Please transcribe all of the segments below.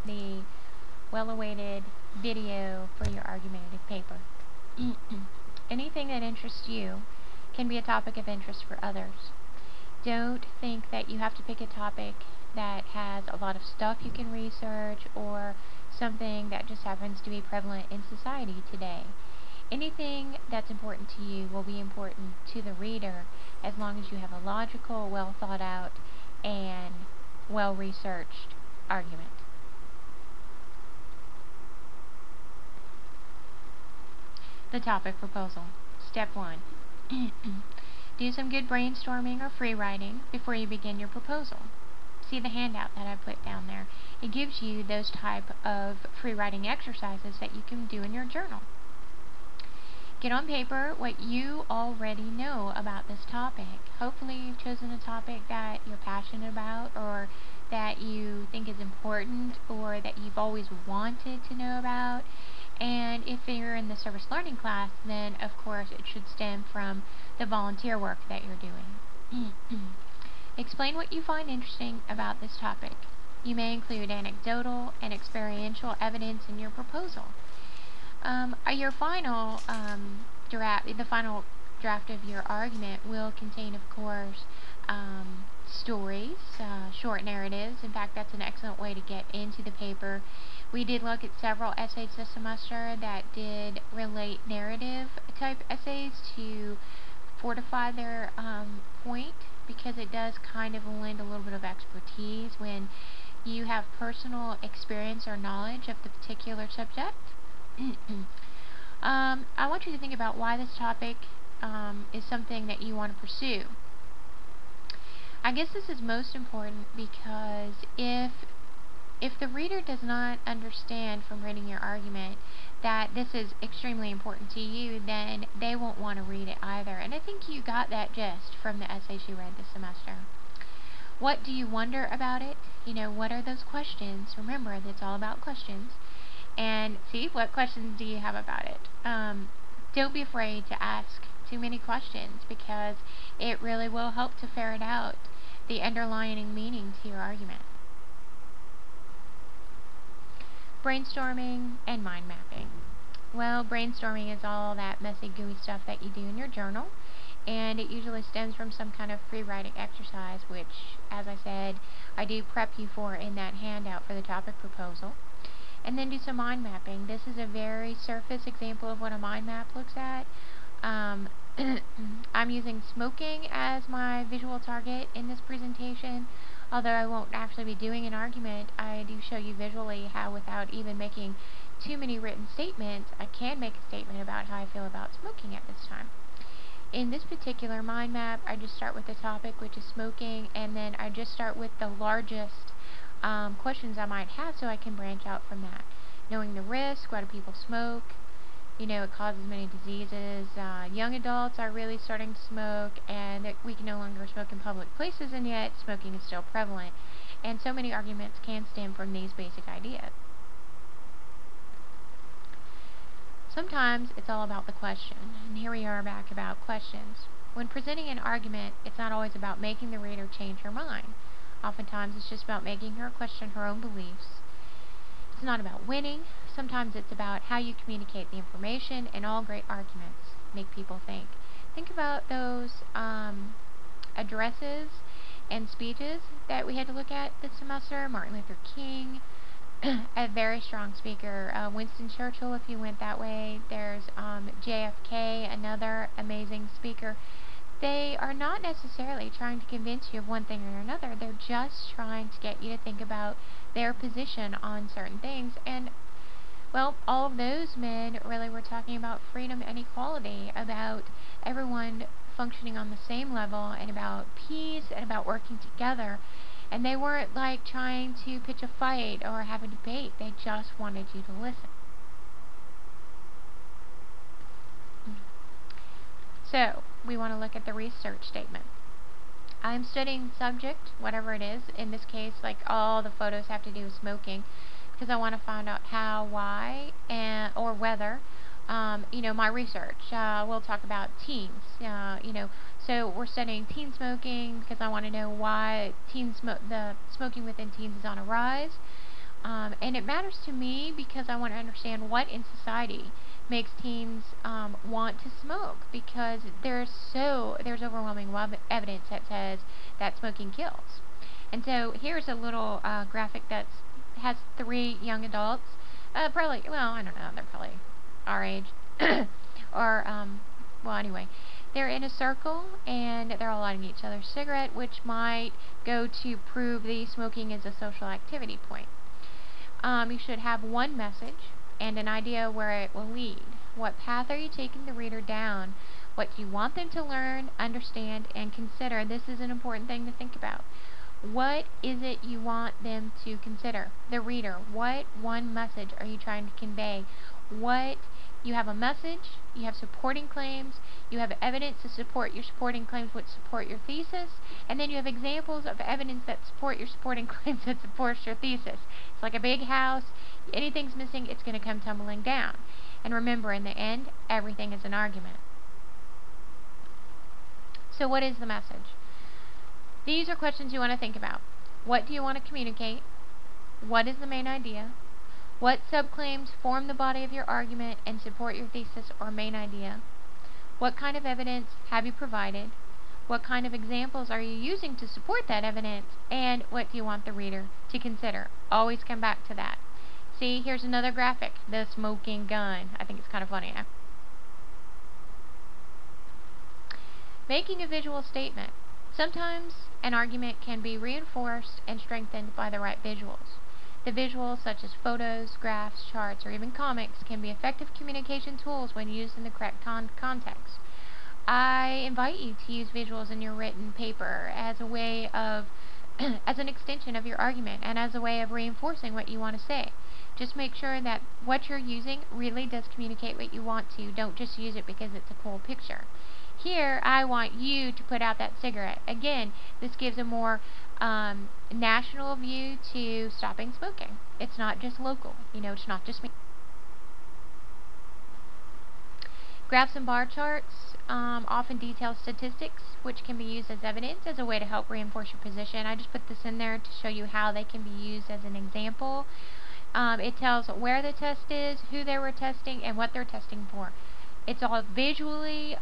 the well-awaited video for your argumentative paper. Anything that interests you can be a topic of interest for others. Don't think that you have to pick a topic that has a lot of stuff you can research or something that just happens to be prevalent in society today. Anything that's important to you will be important to the reader as long as you have a logical, well thought out, and well researched argument. The topic proposal. Step 1. Do some good brainstorming or free writing before you begin your proposal. See the handout that I put down there. It gives you those type of free writing exercises that you can do in your journal. Get on paper what you already know about this topic. Hopefully you've chosen a topic that you're passionate about or that you think is important or that you've always wanted to know about. And if you're in the service learning class, then of course it should stem from the volunteer work that you're doing. Explain what you find interesting about this topic. You may include anecdotal and experiential evidence in your proposal. Your final the final draft of your argument will contain, of course, stories, short narratives. In fact, that's an excellent way to get into the paper. We did look at several essays this semester that did relate narrative type essays to fortify their point, because it does kind of lend a little bit of expertise when you have personal experience or knowledge of the particular subject. I want you to think about why this topic is something that you want to pursue. I guess this is most important because if the reader does not understand from reading your argument that this is extremely important to you, then they won't want to read it either. And I think you got that gist from the essays you read this semester. What do you wonder about it? What are those questions? Remember, it's all about questions. And see, what questions do you have about it? Don't be afraid to ask too many questions, because it really will help to ferret out the underlying meaning to your argument. Brainstorming and mind mapping. Well, brainstorming is all that messy, gooey stuff that you do in your journal, and it usually stems from some kind of free writing exercise, which, as I said, I do prep you for in that handout for the topic proposal. And then do some mind mapping. This is a very surface example of what a mind map looks at. I'm using smoking as my visual target in this presentation. Although I won't actually be doing an argument, I do show you visually how, without even making too many written statements, I can make a statement about how I feel about smoking at this time. In this particular mind map, I just start with the topic, which is smoking, and then I just start with the largest questions I might have, so I can branch out from that. Knowing the risk, why do people smoke? It causes many diseases. Young adults are really starting to smoke, and that we can no longer smoke in public places, and yet smoking is still prevalent. And so many arguments can stem from these basic ideas. Sometimes it's all about the question, and here we are back about questions. When presenting an argument, it's not always about making the reader change her mind. Oftentimes it's just about making her question her own beliefs. It's not about winning. Sometimes it's about how you communicate the information, and all great arguments make people think. Think about those addresses and speeches that we had to look at this semester. Martin Luther King, a very strong speaker. Winston Churchill, if you went that way. There's JFK, another amazing speaker. They are not necessarily trying to convince you of one thing or another. They're just trying to get you to think about their position on certain things. And, well, all of those men really were talking about freedom and equality, about everyone functioning on the same level, and about peace, and about working together. And they weren't like trying to pitch a fight or have a debate. They just wanted you to listen. So, we want to look at the research statement. I'm studying the subject, whatever it is. In this case, like, all the photos have to do with smoking, because I want to find out how, why, and or whether. My research. We'll talk about teens. So we're studying teen smoking because I want to know why the smoking within teens is on a rise. And it matters to me because I want to understand what in society makes teens want to smoke, because there's overwhelming evidence that says that smoking kills. And so here's a little graphic that has 3 young adults, probably, well, I don't know, they're probably our age, or well, anyway, they're in a circle and they're all lighting each other's cigarette, which might go to prove the smoking is a social activity point. You should have one message and an idea where it will lead. What path are you taking the reader down? What do you want them to learn, understand, and consider? This is an important thing to think about. What is it you want them to consider? The reader. What one message are you trying to convey? You have a message, you have supporting claims, you have evidence to support your supporting claims which support your thesis, and then you have examples of evidence that support your supporting claims that supports your thesis. It's like a big house. Anything's missing, it's going to come tumbling down. And remember, in the end, everything is an argument. So what is the message? These are questions you want to think about. What do you want to communicate? What is the main idea? What subclaims form the body of your argument and support your thesis or main idea? What kind of evidence have you provided? What kind of examples are you using to support that evidence? And what do you want the reader to consider? Always come back to that. See, here's another graphic. The smoking gun. I think it's kind of funny. Making a visual statement. Sometimes an argument can be reinforced and strengthened by the right visuals. The visuals, such as photos, graphs, charts, or even comics, can be effective communication tools when used in the correct context. I invite you to use visuals in your written paper as a way of as an extension of your argument and as a way of reinforcing what you want to say. Just make sure that what you're using really does communicate what you want to. Don't just use it because it's a cool picture. Here, I want you to put out that cigarette. Again, this gives a more national view to stopping smoking. It's not just local. It's not just me. Graphs and bar charts often detail statistics, which can be used as evidence as a way to help reinforce your position. I just put this in there to show you how they can be used as an example. It tells where the test is, who they were testing, and what they're testing for. It's all visually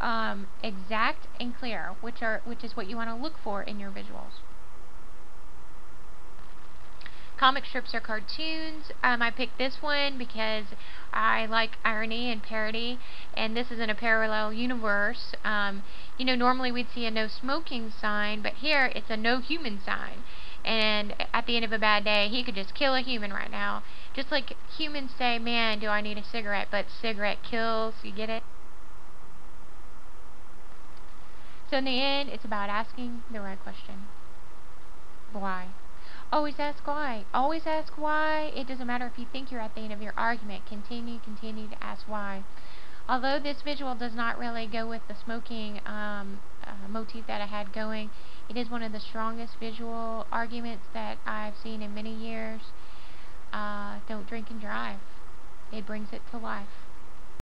exact and clear, which is what you want to look for in your visuals. Comic strips or cartoons. I picked this one because I like irony and parody, and this is in a parallel universe. Normally we'd see a no smoking sign, but here it's a no human sign. And at the end of a bad day, he could just kill a human right now. Just like humans say, man, do I need a cigarette, but cigarette kills. You get it? So in the end, it's about asking the right question. Why? Always ask why. Always ask why. It doesn't matter if you think you're at the end of your argument. Continue to ask why. Although this visual does not really go with the smoking motif that I had going, it is one of the strongest visual arguments that I've seen in many years. Don't drink and drive. It brings it to life.